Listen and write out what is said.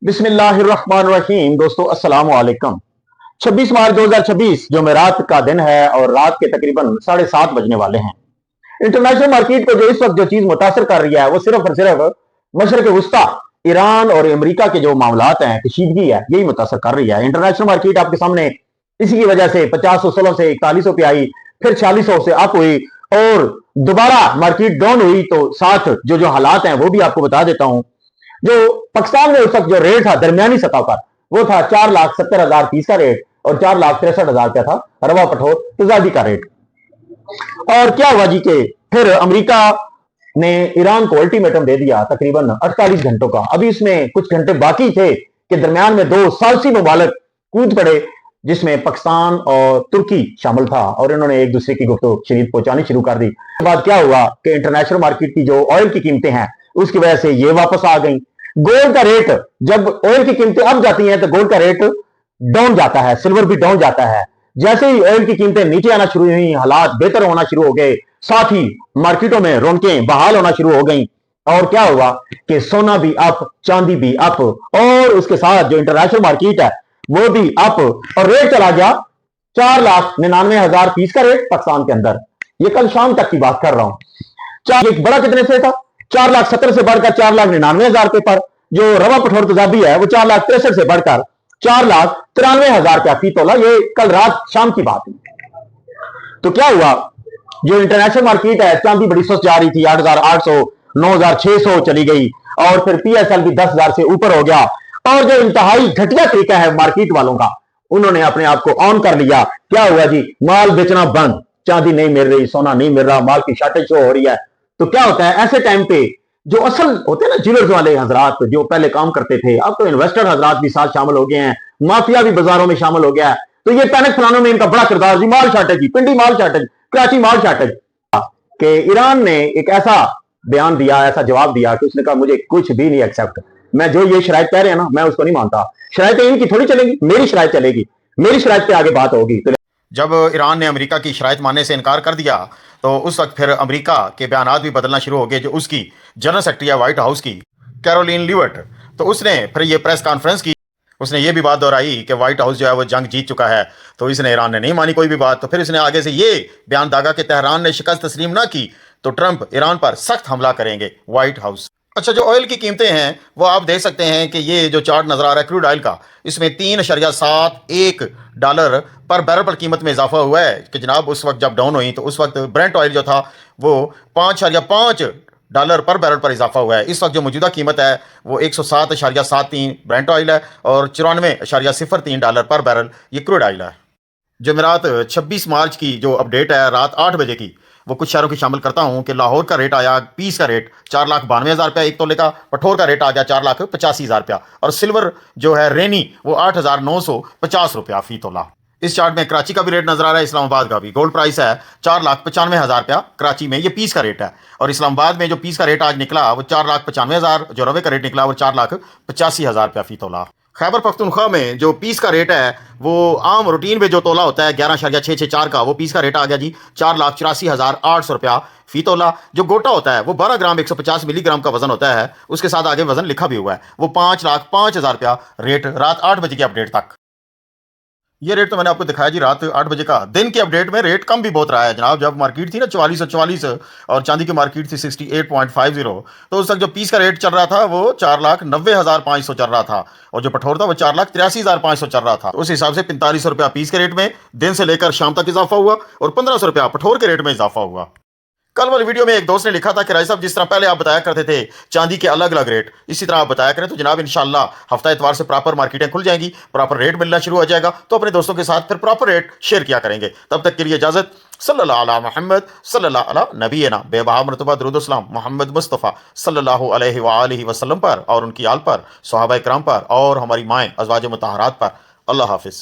बिस्मिल्लाहिर्रहमानिर्रहीम। दोस्तों अस्सलाम वालेकुम। 26 मार्च 2026 जुमेरात का दिन है और रात के तकरीबन 7:30 बजने वाले हैं। इंटरनेशनल मार्केट को जो इस वक्त जो चीज मुतासर कर रही है वो सिर्फ और सिर्फ मशरक वस्ता ईरान और अमेरिका के जो मामलात हैं, कशीदगी है, यही मुतासर कर रही है। इंटरनेशनल मार्केट आपके सामने इसी की वजह से 50-16 से 4100 पे आई, फिर 4600 से अप हुई और दोबारा मार्केट डाउन हुई। तो साथ जो जो हालात हैं वो भी आपको बता देता हूं। जो पाकिस्तान में उस वक्त जो रेट था दरमियानी सतह पर वो था 4,70,000 फीस का रेट और 4,63,000 रुपया था रवा पठोर तजादी का रेट। और क्या हुआ जी के फिर अमेरिका ने ईरान को अल्टीमेटम दे दिया तकरीबन 48 घंटों का। अभी इसमें कुछ घंटे बाकी थे कि दरमियान में दो सालसी मुबालक कूद पड़े जिसमें पाकिस्तान और तुर्की शामिल था और इन्होंने एक दूसरे की गुफ्तगू शरीफ पहुंचानी शुरू कर दी। बाद क्या हुआ कि इंटरनेशनल मार्केट की जो ऑयल की कीमतें हैं उसकी वजह से ये वापस आ गई। गोल्ड का रेट, जब ऑयल की कीमतें अप जाती हैं तो गोल्ड का रेट डाउन जाता है, सिल्वर भी डाउन जाता है। जैसे ही ऑयल की कीमतें नीचे आना शुरू हुई, हालात बेहतर होना शुरू हो गए, साथ ही मार्केटों में रौनकें बहाल होना शुरू हो गई। और क्या हुआ कि सोना भी अप, चांदी भी अप और उसके साथ जो इंटरनेशनल मार्केट है वो भी अप और रेट चला गया 4,99,000 फीस का रेट पाकिस्तान के अंदर। ये कल शाम तक की बात कर रहा हूं। एक बड़ा कितने से था, 4,70,000 से बढ़कर 4,99,000 रुपए पर। जो रवा पठोर तजाबी है वो 4,63,000 से बढ़कर 4,93,000 रुपया फी तोला। ये कल रात शाम की बात है। तो क्या हुआ, जो इंटरनेशनल मार्केट है चांदी बड़ी सस्त जा रही थी, 8,800 9,600 चली गई और फिर पीएसएल भी 10,000 से ऊपर हो गया। और जो इंतहाई घटिया तरीका है मार्केट वालों का, उन्होंने अपने आप को ऑन कर लिया। क्या हुआ जी, माल बेचना बंद, चांदी नहीं मिल रही, सोना नहीं मिल रहा, माल की शॉर्टेज हो रही है। तो क्या होता है ऐसे टाइम पे, जो असल होते हैं ना ज्वेलर्स वाले हजरात जो पहले काम करते थे, अब तो इन्वेस्टर हजरात भी साथ शामिल हो गए हैं, माफिया भी बाजारों में शामिल हो गया है। तो ये पैनिक फैलाने में इनका बड़ा किरदार जी। माल शॉर्टेज जी, पिंडी माल शॉर्टेज, कराची माल शॉर्टेज। कि ईरान ने एक ऐसा बयान दिया, ऐसा जवाब दिया कि उसने कहा मुझे कुछ भी नहीं एक्सेप्ट, मैं जो ये शराइत कह रहे हैं ना मैं उसको नहीं मानता। शराइत इनकी थोड़ी चलेगी, मेरी शराइत चलेगी, मेरी शराइत पे आगे बात होगी। तो जब ईरान ने अमेरिका की शराइत मानने से इनकार कर दिया तो उस वक्त फिर अमेरिका के बयानात भी बदलना शुरू हो गए। जो उसकी जनरल सेक्रेटरी है व्हाइट हाउस की, कैरोलिन लीवर्ट, तो उसने फिर ये प्रेस कॉन्फ्रेंस की। उसने ये भी बात दोहराई कि व्हाइट हाउस जो है वो जंग जीत चुका है। तो इसने ईरान ने नहीं मानी कोई भी बात। तो फिर इसने आगे से ये बयान दागा कि तेहरान ने शिकस्त तस्लीम ना की तो ट्रंप ईरान पर सख्त हमला करेंगे। White house. अच्छा, जो ऑयल की कीमतें हैं वो आप देख सकते हैं कि ये जो चार्ट नजर आ रहा है क्रूड ऑयल का, इसमें $3.71 पर बैरल पर कीमत में इजाफा हुआ है कि जनाब उस वक्त जब डाउन हुई तो उस वक्त ब्रेंट ऑयल जो था वो $5.5 पर बैरल पर इजाफा हुआ है। इस वक्त जो मौजूदा कीमत है वो 107.73 ब्रेंट ऑयल है और $94.03 पर बैरल ये क्रूड ऑयल है। जमेरात 26 मार्च की जो अपडेट है रात 8 बजे की, वो कुछ शहरों की शामिल करता हूं कि लाहौर का रेट आया, पीस का रेट 4,92,000 रुपया एक तोले का, पठोर का रेट आ गया 4,85,000 रुपया और सिल्वर जो है रेनी वो 8,950 रुपया फी तोला। इस चार्ट में कराची का भी रेट नजर आ रहा है, इस्लामाबाद का भी। गोल्ड प्राइस है 4,95,000 रुपया कराची में, ये पीस का रेट है। और इस्लामाबाद में जो पीस का रेट आज निकला वो 4,95,000, जो रवे का रेट निकला वो 4,85,000 रुपया फी तोला। खैबर पख्तूनख्वा में जो पीस का रेट है वो आम रूटीन में जो तोला होता है 11.664 का, वो पीस का रेट आ गया जी 4,84,800 रुपया फी तोला। जो गोटा होता है वो 12 ग्राम 150 मिलीग्राम का वजन होता है, उसके साथ आगे वजन लिखा भी हुआ है, वो 5,05,000 रुपया रेट रात 8 बजे की अपडेट तक। ये रेट तो मैंने आपको दिखाया जी रात 8 बजे का। दिन की अपडेट में रेट कम भी बहुत रहा है जनाब। जब मार्केट थी ना 4444 और चांदी की मार्केट थी 68.50, तो उस तक जो पीस का रेट चल रहा था वो 4,90,500 चल रहा था और जो पठोर था वो 4,83,500 चल रहा था। उस हिसाब से 4500 रुपया पीस के रेट में दिन से लेकर शाम तक इजाफा हुआ और 1500 रुपया पठोर के रेट में इजाफा हुआ। कल वाली वीडियो में एक दोस्त ने लिखा था कि राय साहब जिस तरह पहले आप बताया करते थे चांदी के अलग अलग रेट, इसी तरह आप बताया करें तो जनाब इंशाल्लाह हफ्ता इतवार से प्रॉपर मार्केटें खुल जाएंगी, प्रॉपर रेट मिलना शुरू हो जाएगा। तो अपने दोस्तों के साथ फिर प्रॉपर रेट शेयर किया करेंगे। तब तक के लिए इजाजत। सल्लल्लाहु अला मुहम्मद सल्लल्लाहु अला नबीना बेबहा मरतबा दुरूद सलाम मोहम्मद मुस्तफ़ा सल्लल्लाहु अलैहि वआलिहि वसल्लम पर और उनकी आल पर, सहाबा इकराम पर और हमारी माएँ अज़वाज मुतहरात पर। अल्लाह हाफिज़।